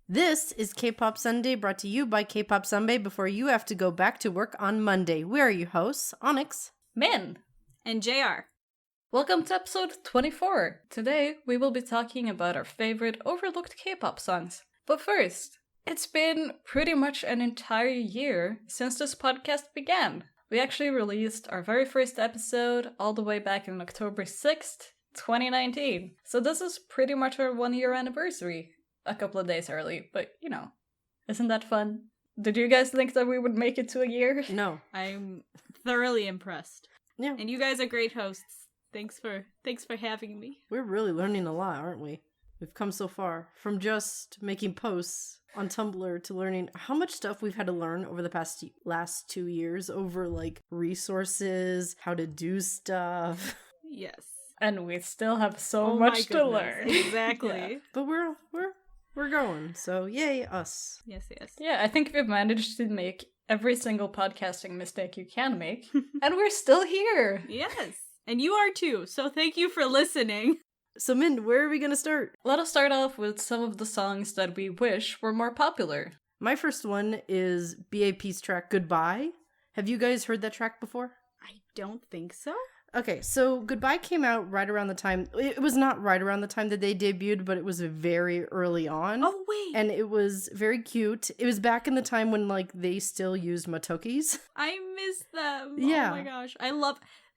This is K-Pop Sunday, brought to you by K-Pop Sunday before you have to go back to work on Monday. We are your hosts, Onyx, Min, and JR. Welcome to episode 24. Today, we will be talking about our favorite overlooked K-pop songs. But first, it's been pretty much an entire year since this podcast began. We actually released our very first episode all the way back on October 6th, 2019. So this is pretty much our 1-year anniversary. A couple of days early, but you know, isn't that fun? Did you guys think that we would make it to a year? No. I'm thoroughly impressed. Yeah. And you guys are great hosts. Thanks for having me. We're really learning a lot, aren't we? We've come so far from just making posts on Tumblr to learning how much stuff we've had to learn over the last 2 years over like resources, how to do stuff. Yes. And we still have so much to learn. Exactly. Yeah. But we're going, so yay us. Yes. Yeah, I think we've managed to make every single podcasting mistake you can make, and we're still here. Yes. And you are too, so thank you for listening. So Min, where are we gonna start? Let us start off with some of the songs that we wish were more popular. My first one is BAP's track Goodbye. Have you guys heard that track before? I don't think so. Okay, so Goodbye came out right around the time, it was not right around the time that they debuted, but it was very early on. Oh, wait. And it was very cute. It was back in the time when, like, they still used Matokis. I miss them. Yeah. Oh my gosh.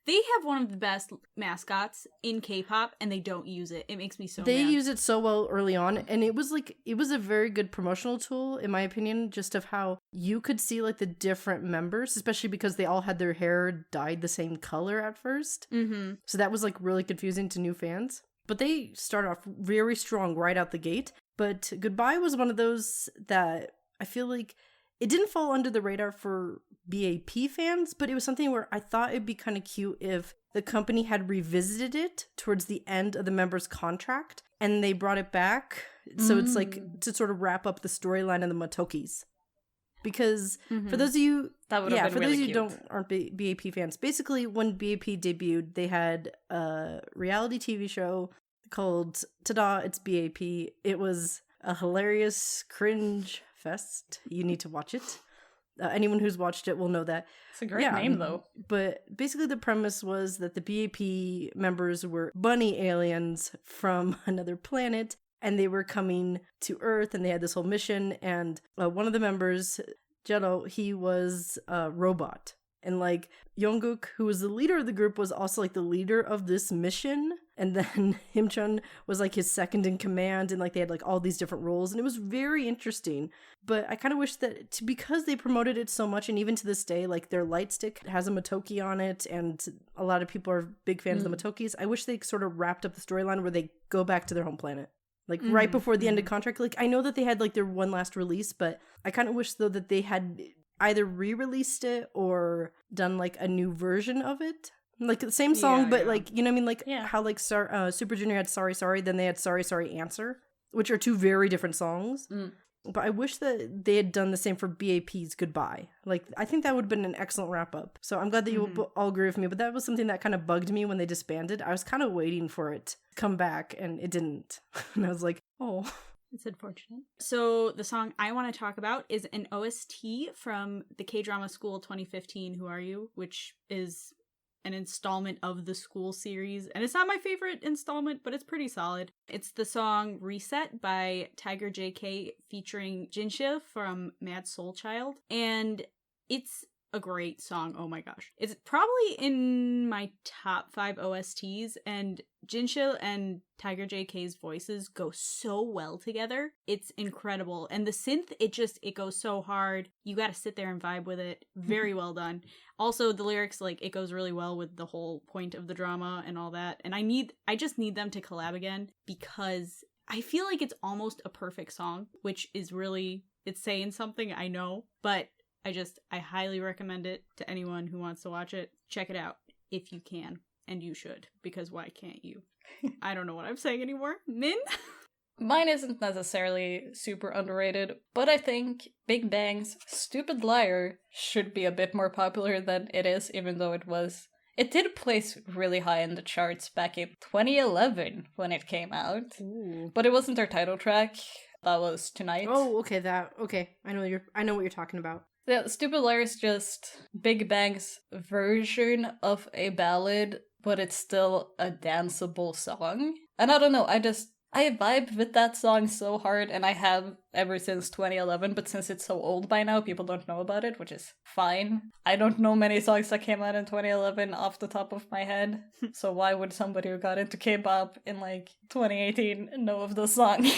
They have one of the best mascots in K-pop, and they don't use it. It makes me so They mad. use it so well early on, and it was a very good promotional tool, in my opinion, just of how you could see, like, the different members, especially because they all had their hair dyed the same color at first. Mm-hmm. So that was, like, really confusing to new fans. But they started off very strong right out the gate. But Goodbye was one of those that I feel like it didn't fall under the radar for BAP fans, but it was something where I thought it'd be kind of cute if the company had revisited it towards the end of the members' contract and they brought it back. So it's like to sort of wrap up the storyline of the Matokis. Because for those of you, That would have been really those of you cute. aren't BAP fans, basically when BAP debuted, they had a reality TV show called Ta-Da, It's BAP. It was a hilarious cringe fest. You need to watch it. Anyone who's watched it will know that. It's a great name, though. But basically the premise was that the BAP members were bunny aliens from another planet, and they were coming to Earth, and they had this whole mission, and one of the members, Jero, he was a robot. And, like, Jungkook, who was the leader of the group, was also, like, the leader of this mission. And then Himchun was, like, his second in command. And, like, they had, like, all these different roles. And it was very interesting. But I kind of wish that, because they promoted it so much, and even to this day, like, their light stick has a Matoki on it. And a lot of people are big fans of the Matokis. I wish they sort of wrapped up the storyline where they go back to their home planet. Like, right before the end of contract. Like, I know that they had, like, their one last release. But I kind of wish, though, that they had either re-released it or done like a new version of it, like the same song, but like, you know what I mean, like how like Super Junior had Sorry Sorry, then they had Sorry Sorry Answer, which are two very different songs. But I wish that they had done the same for BAP's Goodbye. Like, I think that would have been an excellent wrap up. So I'm glad that you all agree with me, but that was something that kind of bugged me when they disbanded. I was kind of waiting for it to come back, and it didn't. And I was like, oh. It's unfortunate. So the song I want to talk about is an OST from the K-Drama School 2015, Who Are You? Which is an installment of the School series. And it's not my favorite installment, but it's pretty solid. It's the song Reset by Tiger JK featuring Jinsha from Mad Soul Child. And it's a great song. Oh my gosh. It's probably in my top 5 OSTs, and Jinsha and Tiger JK's voices go so well together. It's incredible. And the synth, it goes so hard. You gotta sit there and vibe with it. Very well done. Also, the lyrics, like, it goes really well with the whole point of the drama and all that. And I just need them to collab again, because I feel like it's almost a perfect song, which is really, it's saying something, I know, but I highly recommend it to anyone who wants to watch it. Check it out if you can, and you should, because why can't you? I don't know what I'm saying anymore. Min? Mine isn't necessarily super underrated, but I think Big Bang's Stupid Liar should be a bit more popular than it is, even though it did place really high in the charts back in 2011 when it came out. Ooh. But it wasn't their title track. That was Tonight. Oh, okay, I know what you're talking about. Yeah, Stupid Liar is just Big Bang's version of a ballad, but it's still a danceable song. And I don't know, I vibe with that song so hard, and I have ever since 2011, but since it's so old by now, people don't know about it, which is fine. I don't know many songs that came out in 2011 off the top of my head, so why would somebody who got into K-pop in, 2018 know of the song?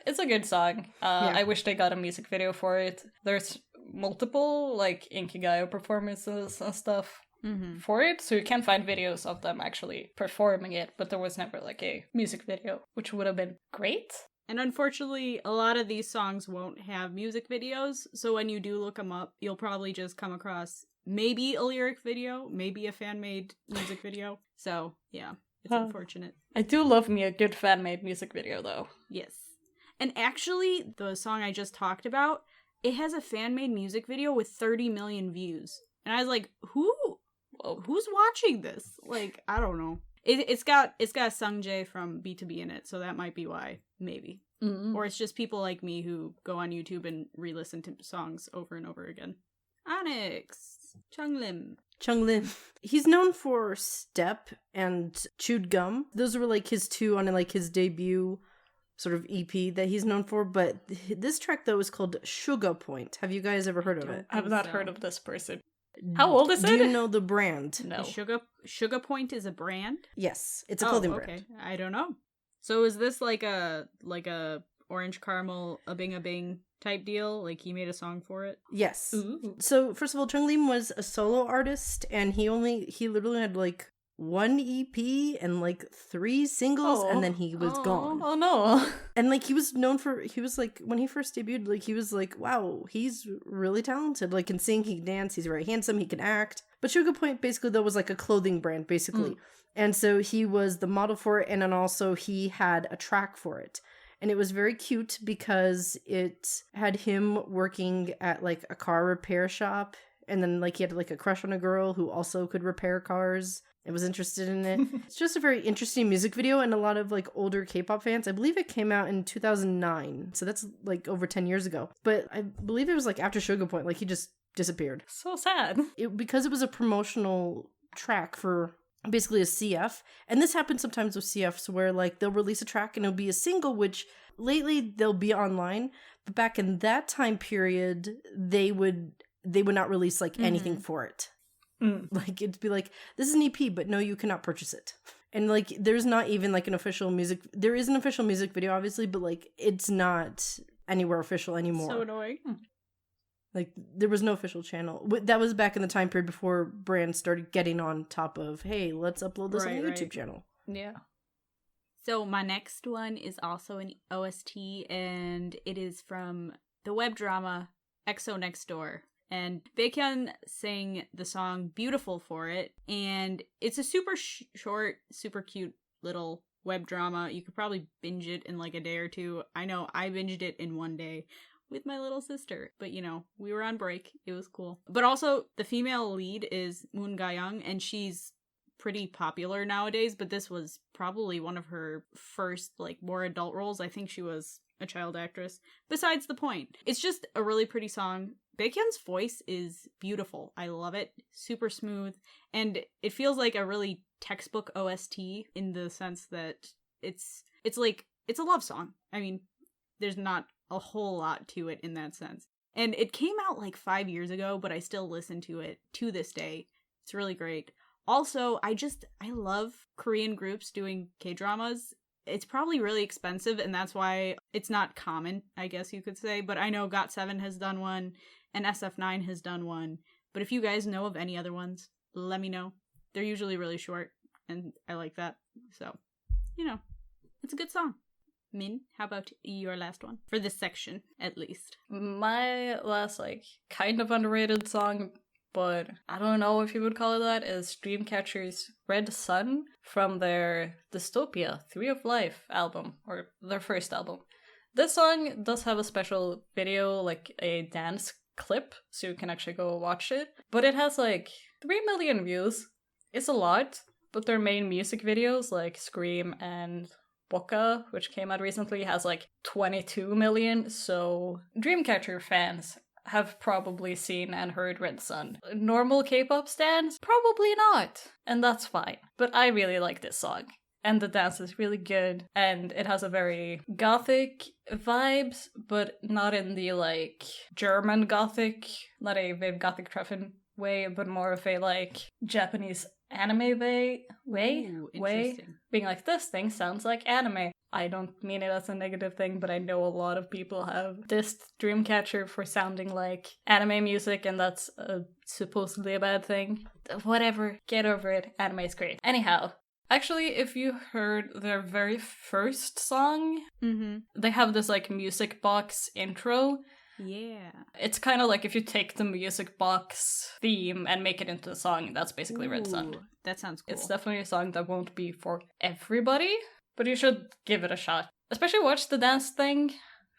It's a good song. Yeah. I wish they got a music video for it. There's multiple, Inkigayo performances and stuff. For it, so you can find videos of them actually performing it, but there was never a music video, which would have been great. And unfortunately, a lot of these songs won't have music videos, so when you do look them up, you'll probably just come across maybe a lyric video, maybe a fan-made music video. So, yeah, it's unfortunate. I do love me a good fan-made music video, though. Yes. And actually, the song I just talked about, it has a fan-made music video with 30 million views. And I was like, who's watching this? I don't know. It's got Sungjae from BTOB in it, so that might be why, maybe. Mm-hmm. Or it's just people like me who go on YouTube and re-listen to songs over and over again. Onyx, Chunglim. He's known for Step and Chewed Gum. Those were his two on his debut sort of EP that he's known for, but this track though is called Sugar Point. Have you guys ever heard of it? I've not heard of this person. How old is it? Do you know the brand? No. Sugar Point is a brand? Yes, it's a clothing brand. I don't know. So is this like a orange caramel a bing type deal? He made a song for it? Yes. Ooh. So first of all, Chunglim was a solo artist, and he literally had one EP and 3 singles, and then he was gone. Oh no. And he was known for, when he first debuted, he was wow, he's really talented, can sing, he can dance, he's very handsome, he can act. But Sugar Point basically though was a clothing brand basically. And so he was the model for it, and then also he had a track for it. And it was very cute because it had him working at a car repair shop, and then he had a crush on a girl who also could repair cars. I was interested in it. It's just a very interesting music video, and a lot of older K-pop fans. I believe it came out in 2009, so that's over 10 years ago. But I believe it was after Sugar Point, he just disappeared. So sad. Because it was a promotional track for basically a CF, and this happens sometimes with CFs where they'll release a track and it'll be a single, which lately they'll be online, but back in that time period they would not release anything for it. It'd be this is an EP, but no, you cannot purchase it. And there's not even an official music. There is an official music video, obviously, but it's not anywhere official anymore. So annoying. There was no official channel. That was back in the time period before brands started getting on top of, hey, let's upload this on a YouTube channel. Yeah. So my next one is also an OST, and it is from the web drama EXO Next Door. And Baekhyun sang the song Beautiful for it, and it's a super short, super cute little web drama. You could probably binge it in a day or two. I know I binged it in one day with my little sister, but we were on break. It was cool. But also, the female lead is Moon Ga-young, and she's pretty popular nowadays, but this was probably one of her first more adult roles. I think she was a child actress. Besides the point. It's just a really pretty song. Baekhyun's voice is beautiful. I love it. Super smooth. And it feels like a really textbook OST in the sense that it's a love song. I mean, there's not a whole lot to it in that sense. And it came out 5 years ago, but I still listen to it to this day. It's really great. Also, I love Korean groups doing K-dramas. It's probably really expensive, and that's why it's not common, I guess you could say. But I know GOT7 has done one, and SF9 has done one. But if you guys know of any other ones, let me know. They're usually really short, and I like that. So, it's a good song. Min, how about your last one? For this section, at least. My last, kind of underrated song, but I don't know if you would call it that, is Dreamcatcher's Red Sun from their Dystopia 3 of Life album, or their first album. This song does have a special video, a dance clip, so you can actually go watch it. But it has 3 million views. It's a lot, but their main music videos, Scream and Boca, which came out recently, has like 22 million, so Dreamcatcher fans have probably seen and heard Red Sun. Normal K-pop stans? Probably not, and that's fine. But I really like this song. And the dance is really good, and it has a very gothic vibes, but not in the like German gothic, not a very gothic Treffen way, but more of a like Japanese anime way. Interesting. Being like, this thing sounds like anime. I don't mean it as a negative thing, but I know a lot of people have dissed Dreamcatcher for sounding like anime music, and that's supposedly a bad thing. Whatever, get over it. Anime is great. Anyhow. Actually, if you heard their very first song, they have this like music box intro. Yeah. It's kind of like if you take the music box theme and make it into a song, that's basically Red Sun. That sounds cool. It's definitely a song that won't be for everybody, but you should give it a shot. Especially watch the dance thing,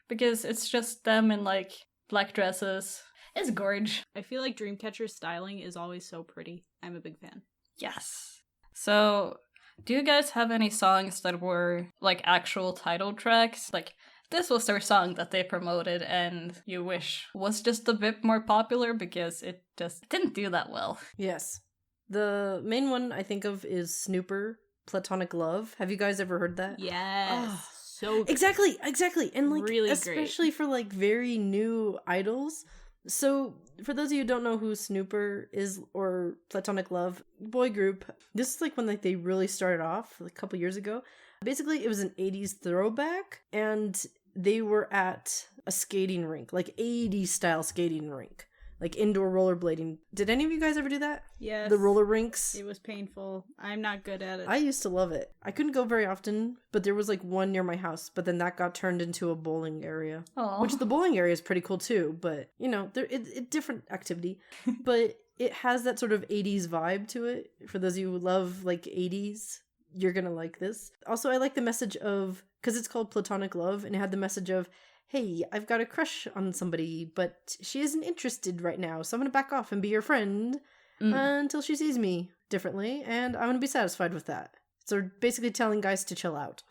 because it's just them in like black dresses. It's gorge. I feel like Dreamcatcher's styling is always so pretty. I'm a big fan. Yes. So, do you guys have any songs that were like actual title tracks? Like, this was their song that they promoted and you wish was just a bit more popular because it just didn't do that well. Yes. The main one I think of is Snuper, Platonic Love. Have you guys ever heard that? Yes. Oh, so good. Exactly. And like Really especially for like very new idols. So, for those of you who don't know who Snuper is or Platonic Love, boy group, this is like when like they really started off like, a couple years ago. Basically, it was an 80s throwback, and they were at a skating rink, like 80s style skating rink, like indoor rollerblading. Did any of you guys ever do that? Yes. The roller rinks? It was painful. I'm not good at it. I used to love it. I couldn't go very often, but there was like one near my house, but then that got turned into a bowling area. Aww. Which the bowling area is pretty cool too, but you know, it's different activity. But it has that sort of 80s vibe to it. For those of you who love like 80s, you're gonna like this. Also, I like the message of, because it's called Platonic Love, and it had the message of, hey, I've got a crush on somebody, but she isn't interested right now, so I'm gonna back off and be your friend until she sees me differently, and I'm gonna be satisfied with that. So basically telling guys to chill out.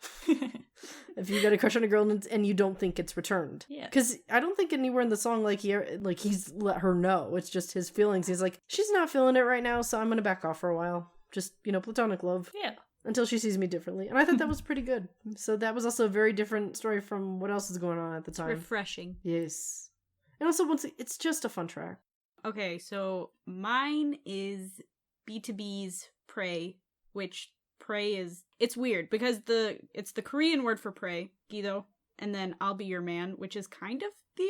If you got a crush on a girl and you don't think it's returned. Yeah. Because I don't think anywhere in the song he's let her know. It's just his feelings. He's like, she's not feeling it right now, so I'm gonna back off for a while. Just, platonic love. Yeah. Until she sees me differently. And I thought that was pretty good. So that was also a very different story from what else is going on at the time. Refreshing. Yes. And also, it's just a fun track. Okay, so mine is BTOB's Pray, which Pray is... It's weird, because it's the Korean word for pray, Gido, and then I'll Be Your Man, which is kind of the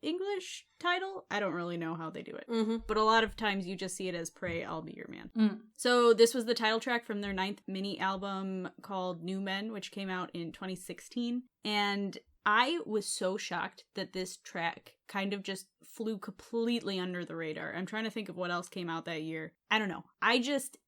English title. I don't really know how they do it. Mm-hmm. But a lot of times you just see it as Pray, I'll Be Your Man. So this was the title track from their 9th mini album called New Men, which came out in 2016. And I was so shocked that this track kind of just flew completely under the radar. I'm trying to think of what else came out that year. I don't know.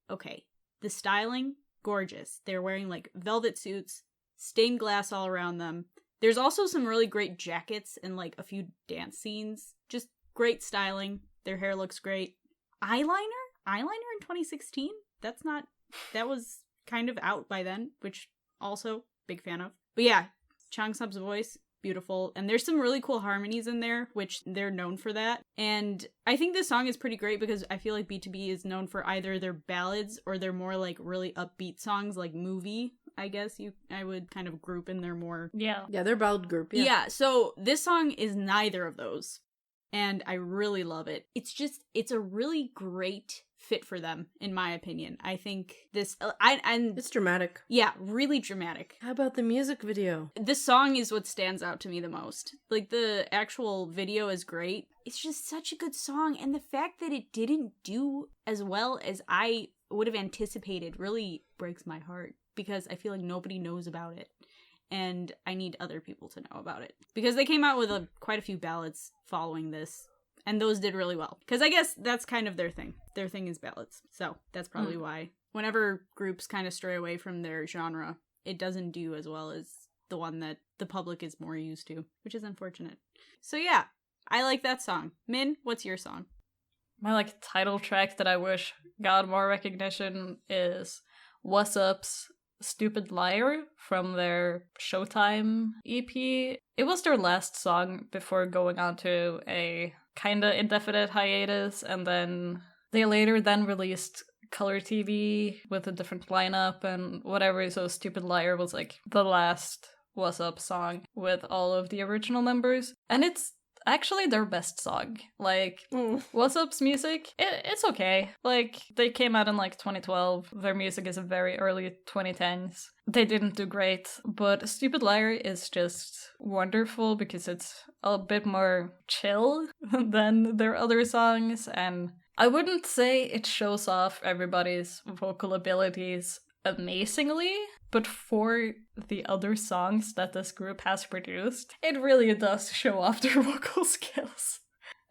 Okay. The styling, gorgeous. They're wearing like velvet suits, stained glass all around them. There's also some really great jackets and like a few dance scenes. Just great styling. Their hair looks great. Eyeliner in 2016? That was kind of out by then, which also big fan of. But yeah, Changsub's voice, beautiful. And there's some really cool harmonies in there, which they're known for that. And I think this song is pretty great because I feel like BTOB is known for either their ballads or their more like really upbeat songs like Movie. I guess I would kind of group in their more... Yeah, they're a ballad group, Yeah, so this song is neither of those. And I really love it. It's a really great fit for them, in my opinion. I think this... It's dramatic. Yeah, really dramatic. How about the music video? This song is what stands out to me the most. Like, the actual video is great. It's just such a good song, and the fact that it didn't do as well as I would have anticipated really breaks my heart, because I feel like nobody knows about it. And I need other people to know about it. Because they came out with quite a few ballads following this. And those did really well. Because I guess that's kind of their thing. Their thing is ballads. So that's probably why. Whenever groups kind of stray away from their genre, it doesn't do as well as the one that the public is more used to. Which is unfortunate. So yeah, I like that song. Min, what's your song? My title track that I wish got more recognition is WaSSup's Stupid Liar from their Showtime EP. It was their last song before going on to a kinda indefinite hiatus, and then they later then released Color TV with a different lineup and whatever, so Stupid Liar was like the last WaSSup song with all of the original members, and it's actually their best song. Like, WaSSup's music, it's okay. Like, they came out in like 2012. Their music is very early 2010s. They didn't do great, but Stupid Liar is just wonderful because it's a bit more chill than their other songs, and I wouldn't say it shows off everybody's vocal abilities amazingly, but for the other songs that this group has produced, it really does show off their vocal skills.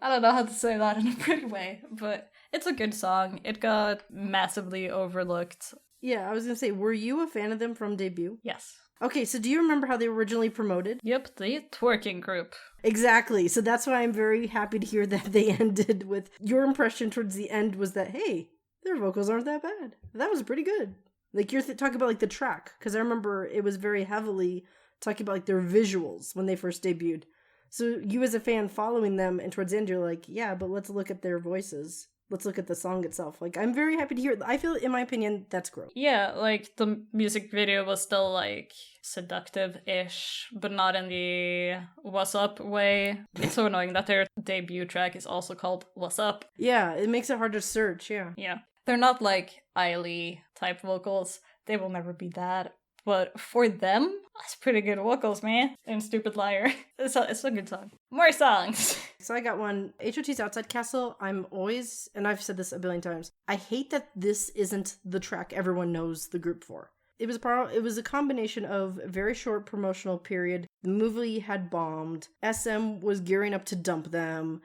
I don't know how to say that in a pretty way, but it's a good song. It got massively overlooked. Yeah, I was gonna say, were you a fan of them from debut? Yes. Okay, so do you remember how they were originally promoted? Yep, the twerking group. Exactly. So that's why I'm very happy to hear that they ended with your impression towards the end was that, hey, their vocals aren't that bad. That was pretty good. Like, you're talking about, like, the track. Because I remember it was very heavily talking about, like, their visuals when they first debuted. So you as a fan following them, and towards the end, you're like, yeah, but let's look at their voices. Let's look at the song itself. Like, I'm very happy to hear it. I feel, in my opinion, that's growth. Yeah, like, the music video was still, like, seductive-ish, but not in the WaSSup way. It's so annoying that their debut track is also called WaSSup. Yeah, it makes it hard to search, yeah. Yeah. They're not, like, Eiley type vocals. They will never be that. But for them, that's pretty good vocals, man. And Stupid Liar. It's a good song. More songs. So I got one. HOT's Outside Castle, I'm always, and I've said this a billion times, I hate that this isn't the track everyone knows the group for. It was a combination of a very short promotional period. The movie had bombed. SM was gearing up to dump them.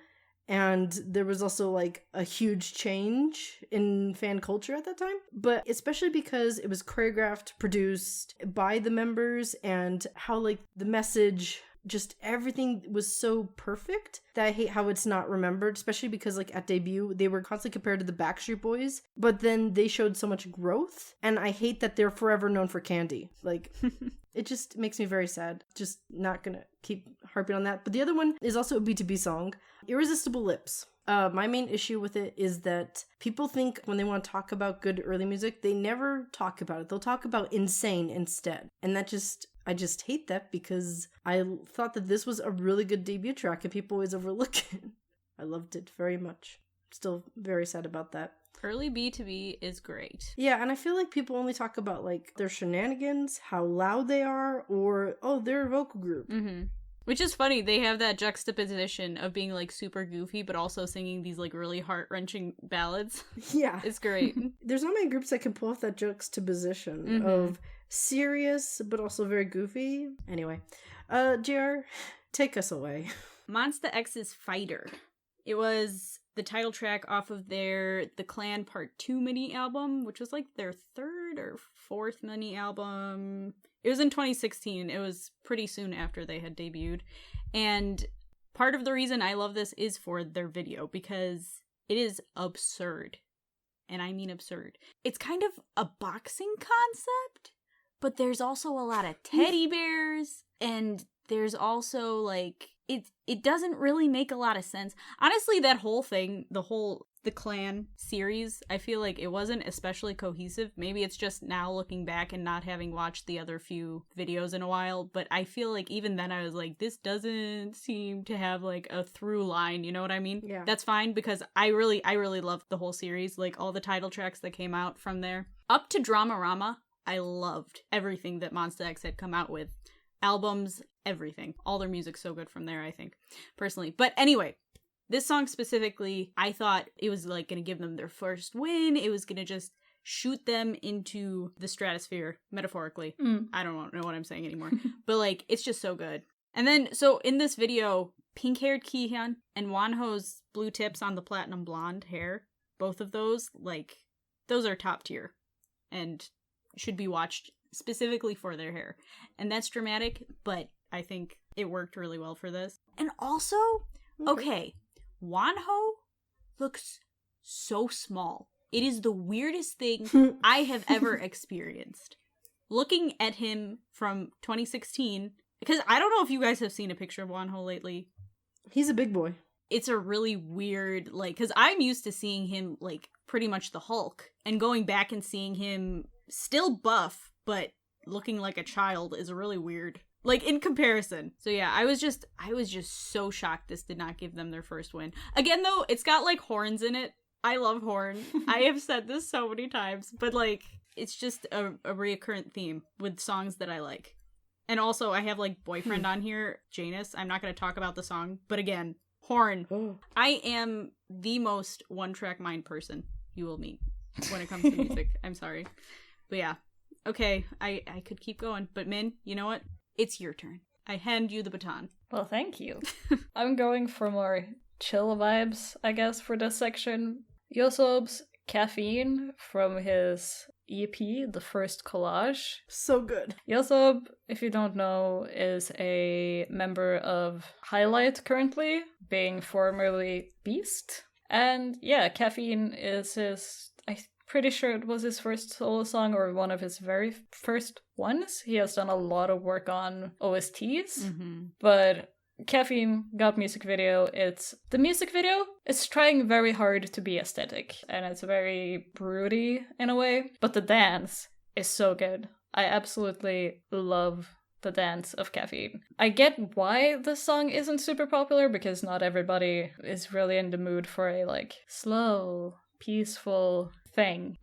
And there was also, like, a huge change in fan culture at that time. But especially because it was choreographed, produced by the members, and how, like, the message, just everything was so perfect that I hate how it's not remembered, especially because, like, at debut, they were constantly compared to the Backstreet Boys, but then they showed so much growth, and I hate that they're forever known for Candy. Like, it just makes me very sad. Just not gonna keep harping on that. But the other one is also a B2B song, Irresistible Lips. My main issue with it is that people think when they want to talk about good early music, they never talk about it. They'll talk about Insane instead. And I just hate that because I thought that this was a really good debut track and people always overlook it. I loved it very much. Still very sad about that. Early B2B is great. Yeah, and I feel like people only talk about, like, their shenanigans, how loud they are, or, oh, they're a vocal group. Mm-hmm. Which is funny, they have that juxtaposition of being, like, super goofy, but also singing these, like, really heart-wrenching ballads. Yeah. It's great. There's not many groups that can pull off that juxtaposition of serious, but also very goofy. Anyway, JR, take us away. Monsta X's Fighter. It was the title track off of their The Clan Part 2 mini album, which was, like, their third or fourth mini album. It was in 2016. It was pretty soon after they had debuted. And part of the reason I love this is for their video, because it is absurd. And I mean absurd. It's kind of a boxing concept, but there's also a lot of teddy bears, and there's also, like, it doesn't really make a lot of sense. Honestly, that whole thing, the Clan series, I feel like it wasn't especially cohesive. Maybe it's just now looking back and not having watched the other few videos in a while, but I feel like even then I was like, this doesn't seem to have, like, a through line, you know what I mean? Yeah. That's fine, because I really loved the whole series, like all the title tracks that came out from there. Up to Dramarama, I loved everything that Monsta X had come out with. Albums, everything. All their music's so good from there, I think, personally. But anyway, this song specifically, I thought it was, like, gonna give them their first win. It was gonna just shoot them into the stratosphere, metaphorically. I don't know what I'm saying anymore. But, like, it's just so good. And then, so in this video, pink-haired Kihyun and Wonho's blue tips on the platinum blonde hair, both of those, like, those are top tier. And should be watched specifically for their hair. And that's dramatic, but I think it worked really well for this. And also, okay, Wonho looks so small. It is the weirdest thing I have ever experienced. looking at him from 2016, because I don't know if you guys have seen a picture of Wonho lately. He's a big boy. It's a really weird, like, because I'm used to seeing him, like, pretty much the Hulk, and going back and seeing him still buff, but looking like a child is really weird. Like, in comparison. So yeah, I was just so shocked this did not give them their first win. Again, though, it's got, like, horns in it. I love horn. I have said this so many times, but, like, it's just a reoccurrent theme with songs that I like. And also, I have, like, Boyfriend on here, Janus. I'm not going to talk about the song, but again, horn. I am the most one-track mind person you will meet when it comes to music. I'm sorry. But yeah. Okay, I could keep going, but Min, you know what? It's your turn. I hand you the baton. Well, thank you. I'm going for more chill vibes, I guess, for this section. WaSSup's Caffeine from his EP, The First Collage. So good. WaSSup, if you don't know, is a member of Highlight currently, being formerly Beast. And yeah, Caffeine is his, I'm pretty sure it was his first solo song or one of his very first ones. He has done a lot of work on OSTs, but Caffeine got music video. The music video is trying very hard to be aesthetic, and it's very broody in a way, but the dance is so good. I absolutely love the dance of Caffeine. I get why this song isn't super popular, because not everybody is really in the mood for a, like, slow, peaceful thing.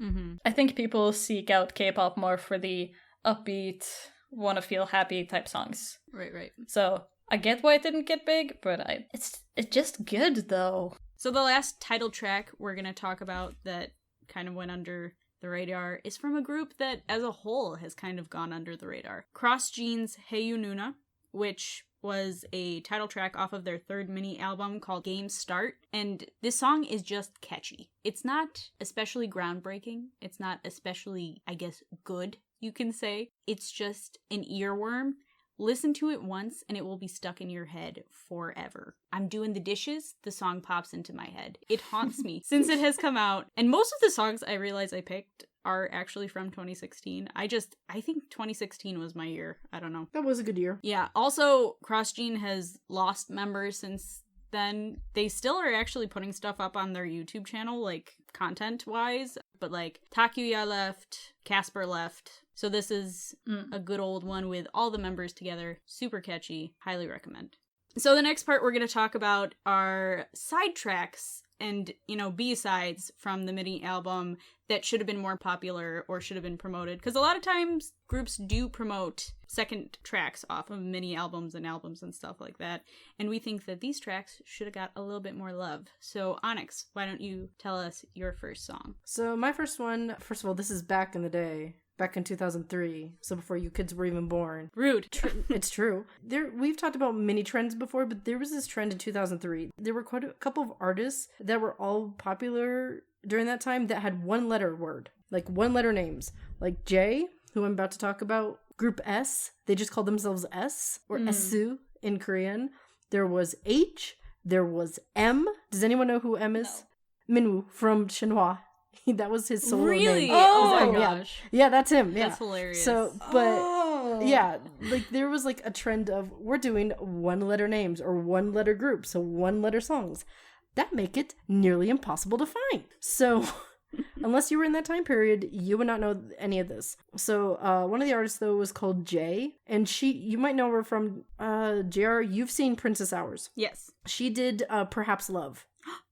I think people seek out K-pop more for the upbeat, wanna feel happy type songs. Right. So I get why it didn't get big, but it's just good though. So the last title track we're gonna talk about that kind of went under the radar is from a group that as a whole has kind of gone under the radar. Cross Gene's Hey You Nuna, which was a title track off of their third mini album called Game Start, and this song is just catchy. It's not especially groundbreaking. It's not especially, I guess, good, you can say. It's just an earworm. Listen to it once and it will be stuck in your head forever. I'm doing the dishes, the song pops into my head. It haunts me since it has come out. And most of the songs I realize I picked are actually from 2016. I think 2016 was my year. I don't know. That was a good year. Yeah. Also, Cross Gene has lost members since then. They still are actually putting stuff up on their YouTube channel, like content-wise. But like Takuya left, Casper left. So this is a good old one with all the members together. Super catchy. Highly recommend. So the next part we're going to talk about are side tracks and, B-sides from the mini album that should have been more popular or should have been promoted. Because a lot of times groups do promote second tracks off of mini albums and stuff like that. And we think that these tracks should have got a little bit more love. So Onyx, why don't you tell us your first song? So my first one, first of all, this is back in the day. Back in 2003, so before you kids were even born. Rude. It's true. We've talked about mini trends before, but there was this trend in 2003. There were quite a couple of artists that were all popular during that time that had one-letter word, like one-letter names. Like J, who I'm about to talk about, Group S, they just called themselves S, or SU in Korean. There was H, there was M. Does anyone know who M is? No. Minwoo from Shinhwa. That was his solo really? name. Oh my gosh. Yeah, that's him. Yeah. That's hilarious. So, but yeah, like there was like a trend of we're doing one-letter names or one-letter groups, so one-letter songs. That make it nearly impossible to find. So, unless you were in that time period, you would not know any of this. So, one of the artists though was called Jay, and you might know her from JR. You've seen Princess Hours. Yes. She did Perhaps Love.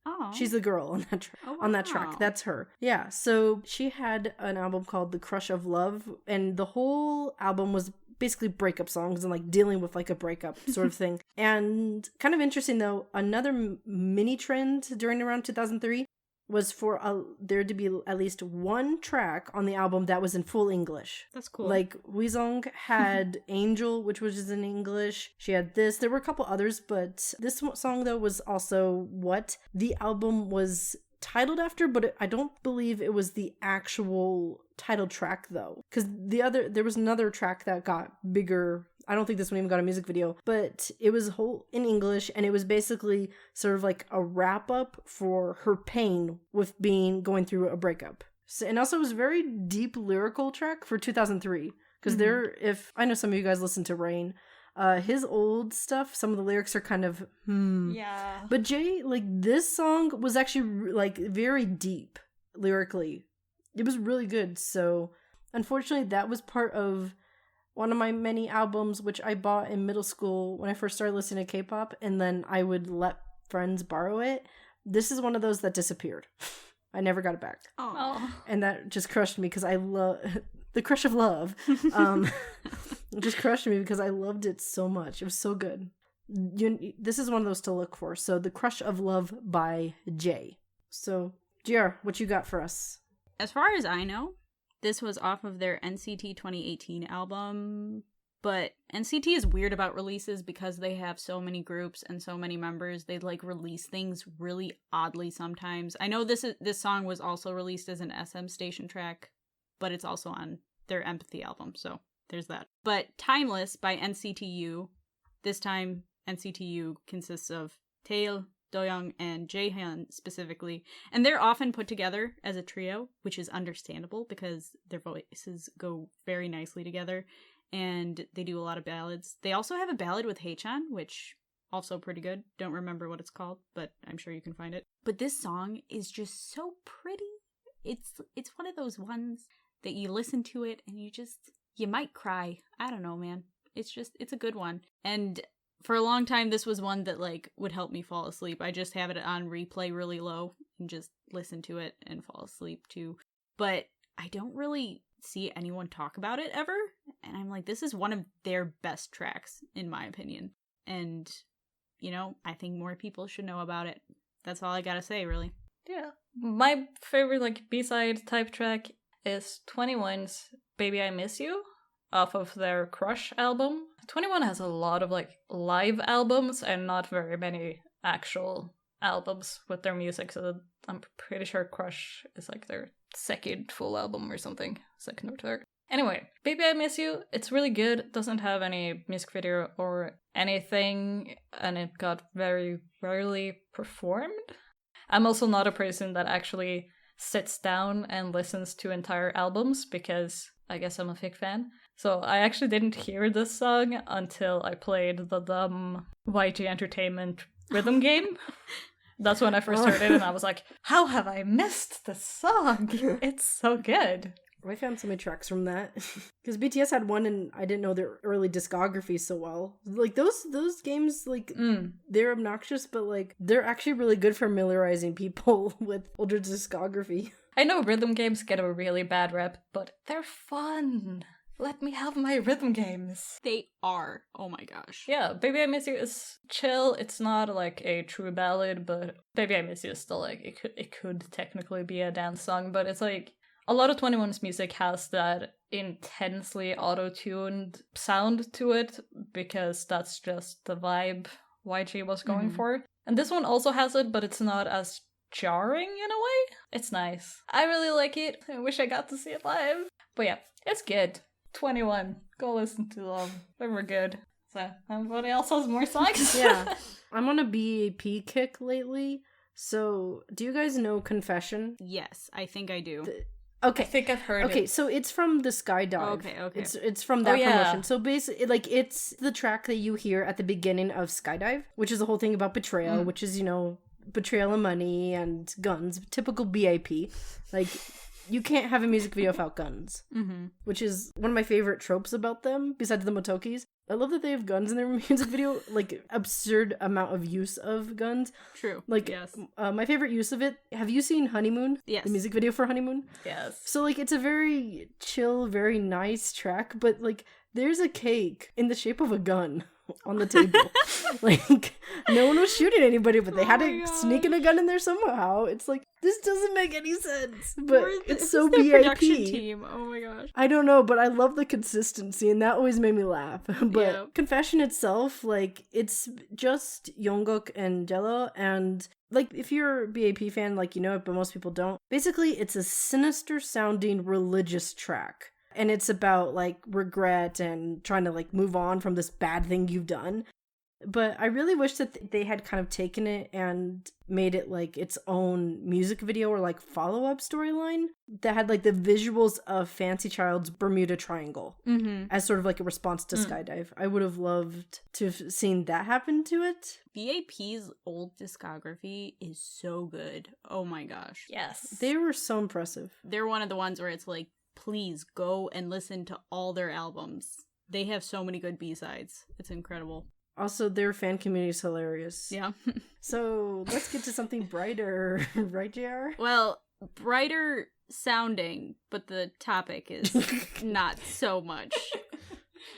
Oh. She's the girl on that on that track. That's her. Yeah. So she had an album called The Crush of Love, and the whole album was basically breakup songs and like dealing with like a breakup sort of thing. And kind of interesting though, another mini trend during around 2003 was for there to be at least one track on the album that was in full English. That's cool. Like, Weezong had Angel, which was in English. She had this. There were a couple others, but this song, though, was also what the album was titled after, but I don't believe it was the actual title track, though. Because there was another track that got bigger. I don't think this one even got a music video, but it was whole in English, and it was basically sort of like a wrap up for her pain with going through a breakup. So, and also it was a very deep lyrical track for 2003. Because if I know some of you guys listen to Rain, his old stuff, some of the lyrics are kind of, Yeah. But Jay, like, this song was actually, like, very deep lyrically. It was really good. So, unfortunately, that was part of one of my many albums, which I bought in middle school when I first started listening to K-pop, and then I would let friends borrow it. This is one of those that disappeared. I never got it back. Oh. And that just crushed me because I love the crush of love. It just crushed me because I loved it so much. It was so good. This is one of those to look for. So, The Crush of Love by Jay. So, GR, what you got for us? As far as I know, this was off of their NCT 2018 album, but NCT is weird about releases because they have so many groups and so many members. They like release things really oddly sometimes. I know this song was also released as an SM Station track, but it's also on their Empathy album, so there's that. But Timeless by NCTU, this time NCTU consists of Taeil, Doyoung, and Jaehyun specifically, and they're often put together as a trio, which is understandable because their voices go very nicely together, and they do a lot of ballads. They also have a ballad with Haechan, which also pretty good. Don't remember what it's called, but I'm sure you can find it. But this song is just so pretty. It's one of those ones that you listen to it and you might cry. I don't know, man. It's a good one. And for a long time, this was one that, like, would help me fall asleep. I just have it on replay really low and just listen to it and fall asleep, too. But I don't really see anyone talk about it ever. And I'm like, this is one of their best tracks, in my opinion. And, I think more people should know about it. That's all I gotta say, really. Yeah. My favorite, like, B-side type track is 21's Baby I Miss You off of their Crush album. 21 has a lot of, like, live albums and not very many actual albums with their music, so I'm pretty sure Crush is, like, their second full album or something. Second or third. Anyway, Baby I Miss You, it's really good. Doesn't have any music video or anything, and it got very rarely performed. I'm also not a person that actually sits down and listens to entire albums because I guess I'm a fake fan. So I actually didn't hear this song until I played the dumb YG Entertainment rhythm game. That's when I first heard it, and I was like, how have I missed this song? It's so good. I found so many tracks from that. Because BTS had one, and I didn't know their early discography so well. Like, those games, like, they're obnoxious, but, like, they're actually really good for familiarizing people with older discography. I know rhythm games get a really bad rep, but they're fun. Let me have my rhythm games. They are. Oh my gosh. Yeah, Baby I Miss You is chill. It's not like a true ballad, but Baby I Miss You is still like, it could technically be a dance song, but it's like, a lot of 21's music has that intensely auto-tuned sound to it, because that's just the vibe YG was going for. And this one also has it, but it's not as jarring in a way. It's nice. I really like it. I wish I got to see it live. But yeah, it's good. 21. Go listen to them. They were good. So, everybody else has more songs? Yeah. I'm on a BAP kick lately. So, do you guys know Confession? Yes, I think I do. Okay. I think I've heard it. Okay, so it's from the Skydive. Okay. It's from that promotion. So basically, like, it's the track that you hear at the beginning of Skydive, which is the whole thing about betrayal, which is, betrayal and money and guns. Typical BAP. Like, you can't have a music video without guns, which is one of my favorite tropes about them, besides the Motokis. I love that they have guns in their music video, like, absurd amount of use of guns. True. Like, yes. My favorite use of it, have you seen Honeymoon? Yes. The music video for Honeymoon? Yes. So, like, it's a very chill, very nice track, but, like, there's a cake in the shape of a gun on the table. Like, no one was shooting anybody, but they had to sneak in a gun in there somehow. It's like, this doesn't make any sense, but it's so BAP. Production team. Oh my gosh. I don't know, but I love the consistency, and that always made me laugh. But Confession itself, like, it's just Jungkook and Jello, and, like, if you're a BAP fan, like, you know it, but most people don't. Basically, it's a sinister-sounding religious track. And it's about, like, regret and trying to, like, move on from this bad thing you've done. But I really wish that they had kind of taken it and made it like its own music video or like follow-up storyline that had like the visuals of Fancy Child's Bermuda Triangle as sort of like a response to Skydive. I would have loved to have seen that happen to it. BAP's old discography is so good. Oh my gosh. Yes. They were so impressive. They're one of the ones where it's like, please go and listen to all their albums. They have so many good B-sides. It's incredible. Also, their fan community is hilarious. Yeah. So let's get to something brighter, right, JR? Well, brighter sounding, but the topic is not so much.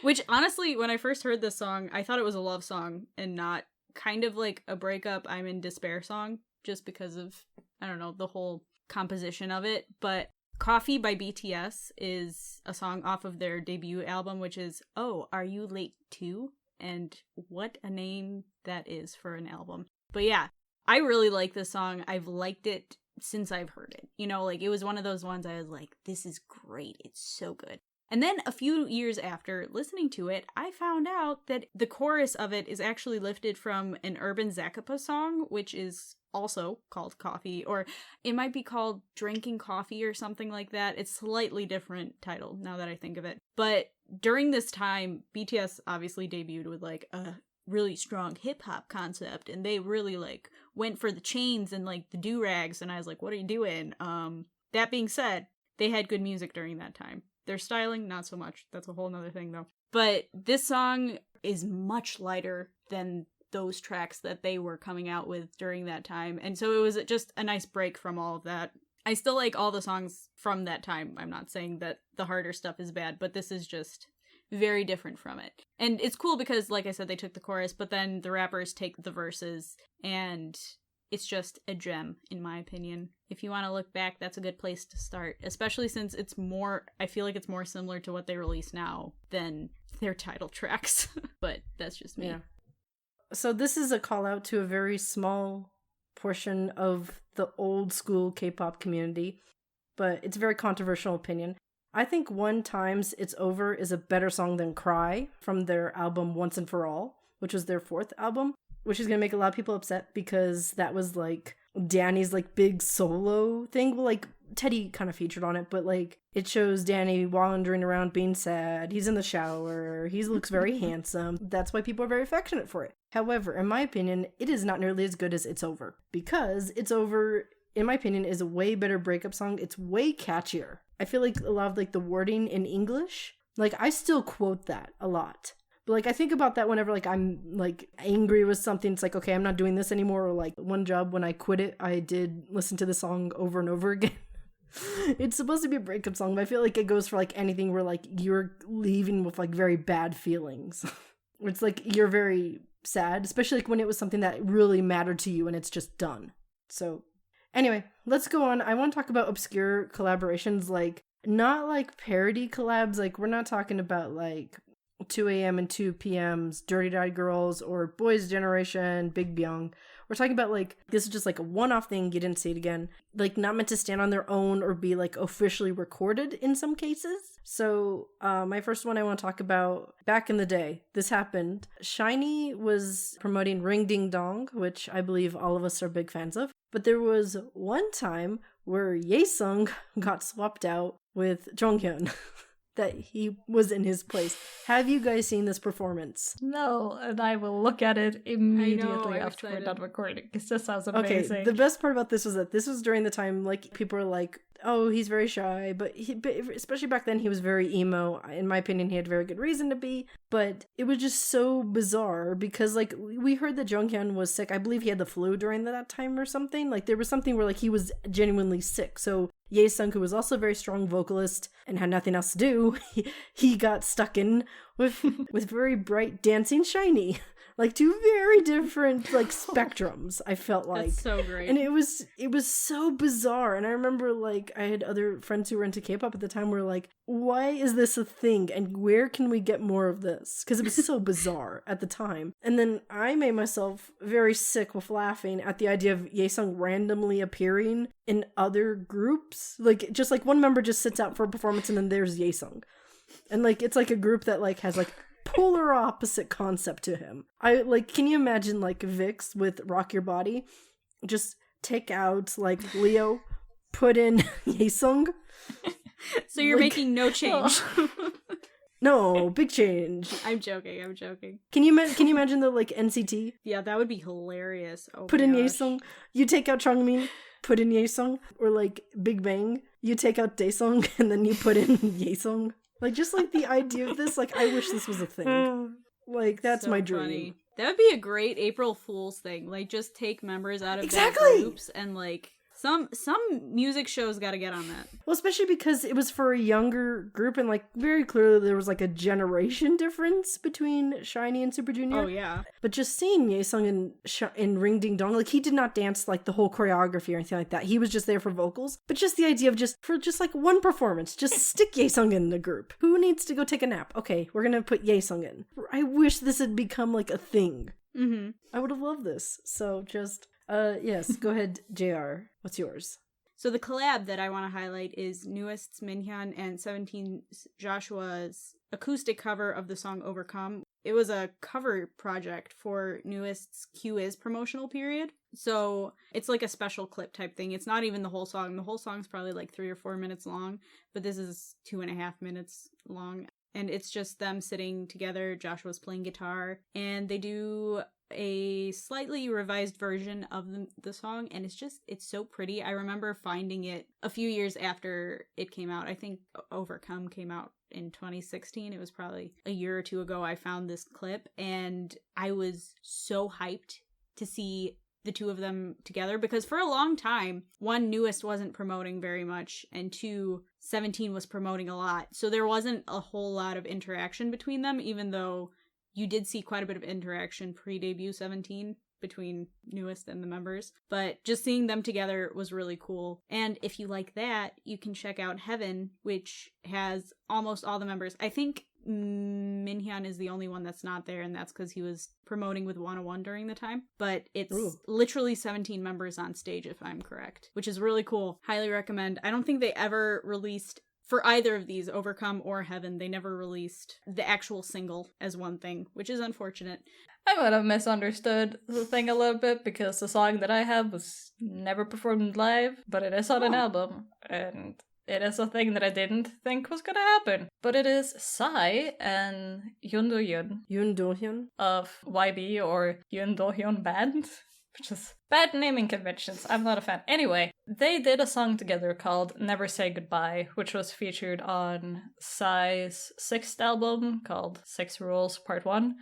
Which, honestly, when I first heard this song, I thought it was a love song and not kind of like a breakup, I'm in despair song, just because of, I don't know, the whole composition of it. But Coffee by BTS is a song off of their debut album, which is, Oh, Are You Late Too? And what a name that is for an album. But yeah, I really like this song. I've liked it since I've heard it. You know, like it was one of those ones I was like, this is great. It's so good. And then a few years after listening to it, I found out that the chorus of it is actually lifted from an Urban Zacapa song, which is also called Coffee, or it might be called Drinking Coffee or something like that. It's slightly different title now that I think of it. But during this time, BTS obviously debuted with like a really strong hip-hop concept, and they really like went for the chains and like the do-rags, and I was like, what are you doing? That being said, they had good music during that time. Their styling, not so much. That's a whole nother thing though. But this song is much lighter than those tracks that they were coming out with during that time, and so it was just a nice break from all of that. I still like all the songs from that time. I'm not saying that the harder stuff is bad, but this is just very different from it. And it's cool because, like I said, they took the chorus, but then the rappers take the verses, and it's just a gem, in my opinion. If you want to look back, that's a good place to start, especially since it's more, I feel like it's more similar to what they release now than their title tracks. But that's just me. Yeah. So this is a call out to a very small portion of the old school K-pop community, but it's a very controversial opinion. I think One Times It's Over is a better song than Cry from their album Once and For All, which was their fourth album, which is going to make a lot of people upset because that was like Danny's like big solo thing. Well, like Teddy kind of featured on it, but like it shows Danny wandering around being sad. He's in the shower. He looks very handsome. That's why people are very affectionate for it. However, in my opinion, it is not nearly as good as It's Over, because It's Over, in my opinion, is a way better breakup song. It's way catchier. I feel like a lot of like the wording in English, like I still quote that a lot. But like I think about that whenever like I'm like angry with something. It's like, okay, I'm not doing this anymore. Or like one job when I quit it, I did listen to the song over and over again. It's supposed to be a breakup song, but I feel like it goes for like anything where like you're leaving with like very bad feelings. It's like you're very sad, especially like when it was something that really mattered to you and it's just done. So anyway, let's go on. I want to talk about obscure collaborations, like not like parody collabs. Like we're not talking about like 2 a.m. and 2 p.m.'s Dirty Dyed Girls or Boys Generation, Big Byung. We're talking about like, this is just like a one-off thing, you didn't see it again. Like not meant to stand on their own or be like officially recorded in some cases. So my first one I want to talk about, back in the day, this happened. SHINee was promoting Ring Ding Dong, which I believe all of us are big fans of. But there was one time where Ye-sung got swapped out with Jonghyun. That he was in his place. Have you guys seen this performance? No, and I will look at it immediately I'm after we're excited. done recording, because this sounds amazing. Okay, the best part about this was that this was during the time, like, people were like, oh, he's very shy, but especially back then, he was very emo. In my opinion, he had very good reason to be, but it was just so bizarre, because, like, we heard that Jonghyun was sick. I believe he had the flu during that time or something. Like, there was something where, like, he was genuinely sick, so Ye-sung, who was also a very strong vocalist and had nothing else to do, he got stuck in with very bright dancing SHINee. Like two very different like spectrums, I felt like. That's so great. And it was so bizarre. And I remember like I had other friends who were into K-pop at the time who were like, why is this a thing? And where can we get more of this? Because it was so bizarre at the time. And then I made myself very sick with laughing at the idea of Ye-sung randomly appearing in other groups. Like just like one member just sits out for a performance and then there's Ye-sung. And like it's like a group that like has like polar opposite concept to him. Can you imagine like Vix with Rock Your Body? Just take out like Leo, put in Yesung. So you're making no change. No, big change. I'm joking. Can you imagine the like NCT? Yeah, that would be hilarious. Oh, put in Yesung. You take out Chongmin, put in Yesung. Or like Big Bang, you take out Daesung and then you put in Yesung. Like, just like the idea of this, like, I wish this was a thing. Like, that's so my dream. Funny. That would be a great April Fool's thing. Like, just take members out of their groups and like some music shows got to get on that. Well, especially because it was for a younger group, and like very clearly there was like a generation difference between SHINee and Super Junior. Oh yeah. But just seeing Yesung in Ring Ding Dong, like he did not dance like the whole choreography or anything like that. He was just there for vocals. But just the idea of just like one performance, just stick Yesung in the group. Who needs to go take a nap? Okay, we're gonna put Yesung in. I wish this had become like a thing. Mm-hmm. I would have loved this. So just yes, go ahead, JR. What's yours? So the collab that I want to highlight is Newest's Minhyun and 17's Joshua's acoustic cover of the song Overcome. It was a cover project for Newest's Q-Is promotional period. So it's like a special clip type thing. It's not even the whole song. The whole song's probably like 3 or 4 minutes long, but this is 2.5 minutes long. And it's just them sitting together. Joshua's playing guitar, and they do a slightly revised version of the song, and it's so pretty. I remember finding it a few years after it came out. I think Overcome came out in 2016. It was probably a year or two ago I found this clip, and I was so hyped to see the two of them together, because for a long time, one, Newest wasn't promoting very much, and two, 17 was promoting a lot. So there wasn't a whole lot of interaction between them, even though you did see quite a bit of interaction pre-debut 17 between Newest and the members. But just seeing them together was really cool. And if you like that, you can check out Heaven, which has almost all the members. I think Minhyun is the only one that's not there, and that's because he was promoting with 101 during the time. But it's literally 17 members on stage, if I'm correct, which is really cool. Highly recommend. I don't think they ever released, for either of these, Overcome or Heaven, they never released the actual single as one thing, which is unfortunate. I might have misunderstood the thing a little bit, because the song that I have was never performed live, but it is on an album, and it is a thing that I didn't think was gonna happen. But it is Psy and Yoon Do-hyun of YB, or Yoon Do-hyun Band, which is bad naming conventions. I'm not a fan. Anyway, they did a song together called Never Say Goodbye, which was featured on Psy's 6th album called 6 Rules Part 1.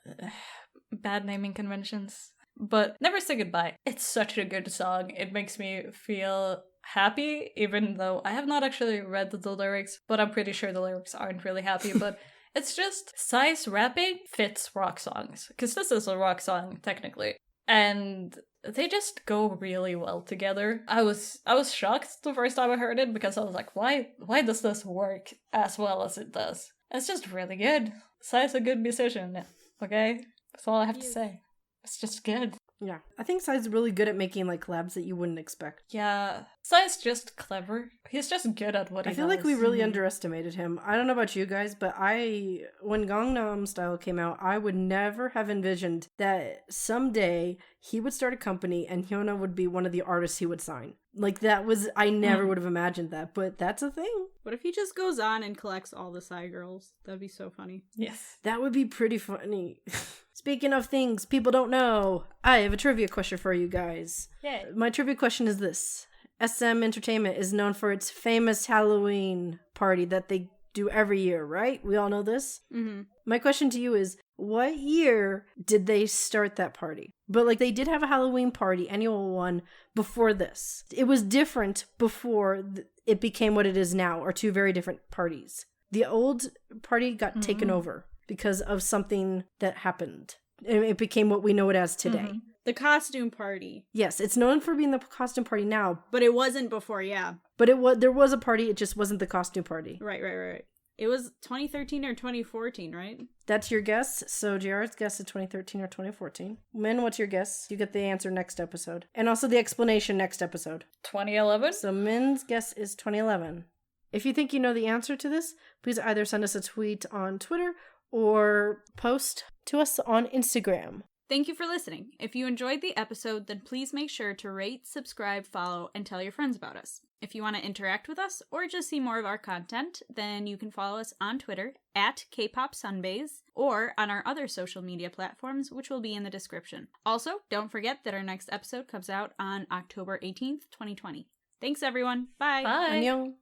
Bad naming conventions. But Never Say Goodbye, it's such a good song. It makes me feel happy, even though I have not actually read the lyrics, but I'm pretty sure the lyrics aren't really happy. But it's just Psy's rapping fits rock songs, because this is a rock song technically, and they just go really well together. I was shocked the first time I heard it, because I was like, why does this work as well as it does? It's just really good. Psy's a good musician, okay? That's all I have to say. It's just good. Yeah. I think Psy's really good at making like collabs that you wouldn't expect. Yeah. Psy's just clever. He's just good at what he does. I feel like we really underestimated him. I don't know about you guys, but when Gangnam Style came out, I would never have envisioned that someday he would start a company and Hyuna would be one of the artists he would sign. Like, I never would have imagined that, but that's a thing. What if he just goes on and collects all the Psy girls? That'd be so funny. Yes. That would be pretty funny. Speaking of things people don't know, I have a trivia question for you guys. Yay. My trivia question is this. SM Entertainment is known for its famous Halloween party that they do every year, right? We all know this? Mm-hmm. My question to you is, what year did they start that party? But like, they did have a Halloween party, annual one, before this. It was different before it became what it is now, or two very different parties. The old party got taken over because of something that happened. And it became what we know it as today. Mm-hmm. The costume party. Yes, it's known for being the costume party now. But it wasn't before, yeah. But there was a party, it just wasn't the costume party. Right. It was 2013 or 2014, right? That's your guess. So JR's guess is 2013 or 2014. Min, what's your guess? You get the answer next episode. And also the explanation next episode. 2011? So Min's guess is 2011. If you think you know the answer to this, please either send us a tweet on Twitter or post to us on Instagram. Thank you for listening. If you enjoyed the episode, then please make sure to rate, subscribe, follow, and tell your friends about us. If you want to interact with us or just see more of our content, then you can follow us on Twitter at KPopSunbaze or on our other social media platforms, which will be in the description. Also, don't forget that our next episode comes out on October 18th, 2020. Thanks, everyone. Bye. Bye. Annyeong.